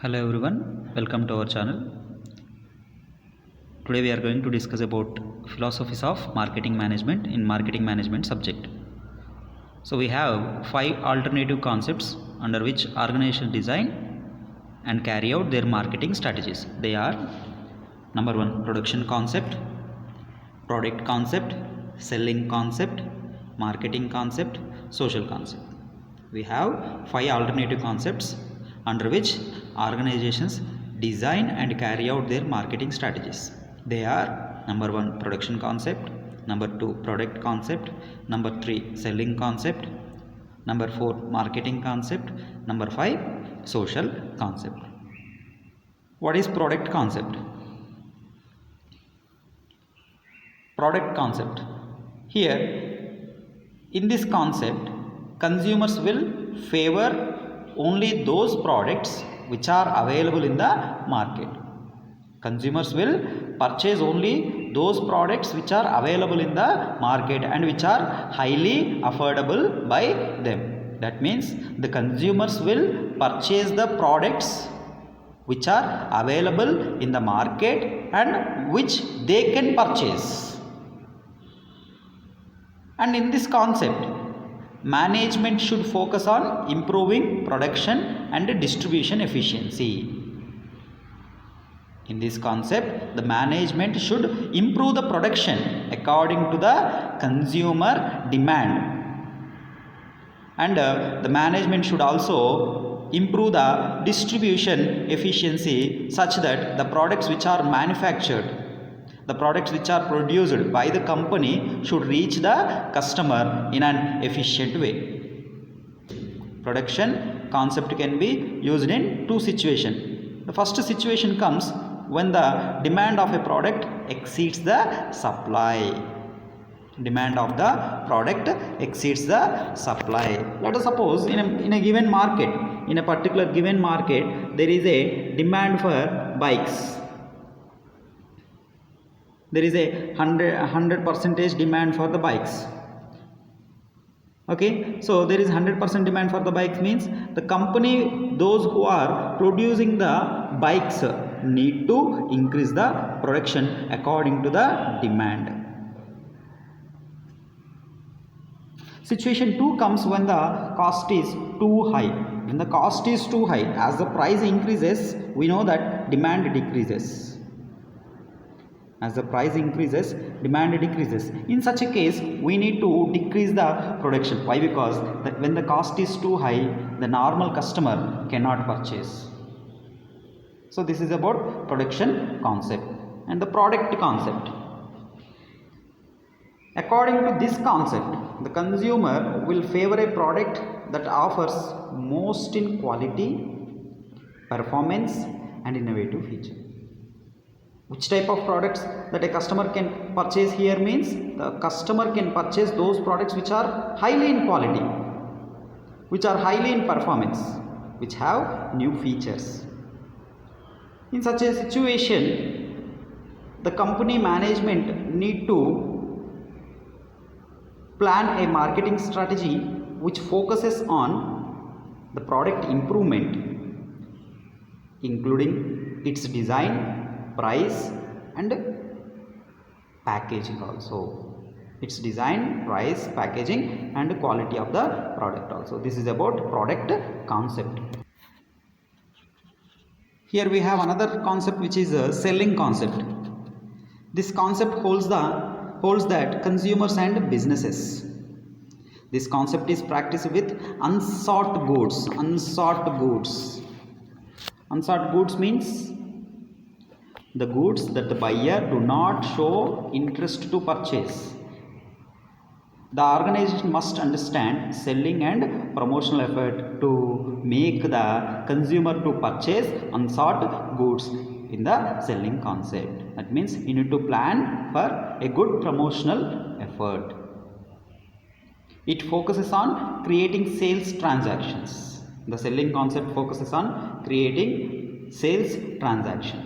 Hello everyone, welcome to our channel. Today we are going to discuss about philosophies of marketing management in marketing management subject. So we have 5 alternative concepts under which organizations design and carry out their marketing strategies. They are: number 1, production concept, product concept, selling concept, marketing concept, social concept. We have 5 alternative concepts under which organizations design and carry out their marketing strategies. They are: number 1, production concept, number 2, product concept, number 3, selling concept, number 4, marketing concept, number 5, social concept. What is product concept? Product concept. Here, in this concept, consumers will favor only those products which are available in the market. Consumers will purchase only those products which are available in the market and which are highly affordable by them. That means the consumers will purchase the products which are available in the market and which they can purchase. And in this concept, management should focus on improving production and distribution efficiency. In this concept, the management should improve the production according to the consumer demand. And the management should also improve the distribution efficiency such that the products which are manufactured, the products which are produced by the company should reach the customer in an efficient way. Production concept can be used in 2 situations. The first situation comes when the demand of a product exceeds the supply. Demand of the product exceeds the supply. Let us suppose in a given market, in a particular given market, there is a demand for bikes. There is a 100% demand for the bikes. Okay, so there is 100% demand for the bikes means the company, those who are producing the bikes, need to increase the production according to the demand. Situation 2 comes when the cost is too high. When the cost is too high, as the price increases, we know that demand decreases. As the price increases, demand decreases. In such a case, we need to decrease the production. Why? Because when the cost is too high, the normal customer cannot purchase. So this is about production concept. And the product concept. According to this concept, the consumer will favor a product that offers most in quality, performance and innovative feature. Which type of products that a customer can purchase here means the customer can purchase those products which are highly in quality, which are highly in performance, which have new features. In such a situation, the company management need to plan a marketing strategy which focuses on the product improvement, including its design, price and packaging also. Its design, price, packaging and quality of the product also. This is about product concept. Here we have another concept which is a selling concept. This concept holds that consumers and businesses. This concept is practiced with unsought goods. Unsought goods. Unsought goods means the goods that the buyer do not show interest to purchase. The organization must understand selling and promotional effort to make the consumer to purchase unsought goods in the selling concept. That means you need to plan for a good promotional effort. It focuses on creating sales transactions. The selling concept focuses on creating sales transaction.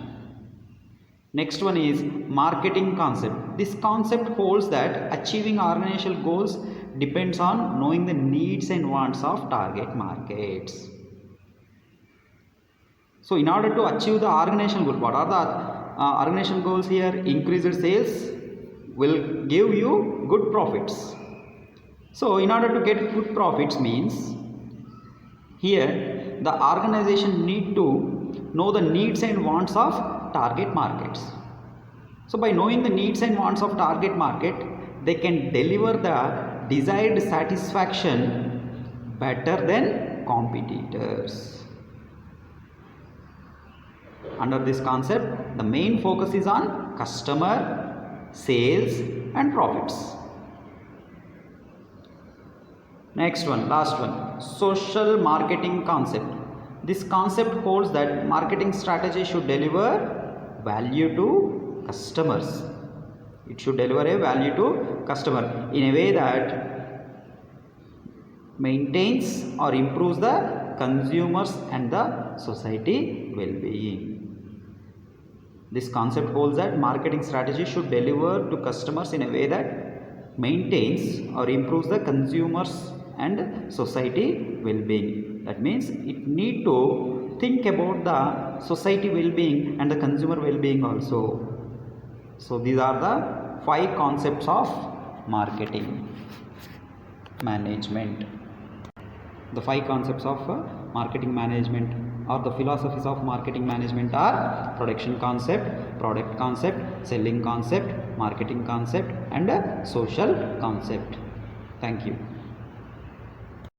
Next one is marketing concept. This concept holds that achieving organizational goals depends on knowing the needs and wants of target markets. So in order to achieve the organizational goal, what are the organizational goals here? Increased sales will give you good profits. So in order to get good profits means here the organization need to know the needs and wants of target markets. So by knowing the needs and wants of target market, they can deliver the desired satisfaction better than competitors. Under this concept, the main focus is on customer, sales and profits. Next one, last one, social marketing concept. This concept holds that marketing strategy should deliver value to customers. It should deliver a value to customer in a way that maintains or improves the consumers and the society well-being. This concept holds that marketing strategy should deliver to customers in a way that maintains or improves the consumers and society well-being. That means it need to think about the society well-being and the consumer well-being also. So these are the 5 concepts of marketing management. The 5 concepts of marketing management or the philosophies of marketing management are production concept, product concept, selling concept, marketing concept and social concept. Thank you.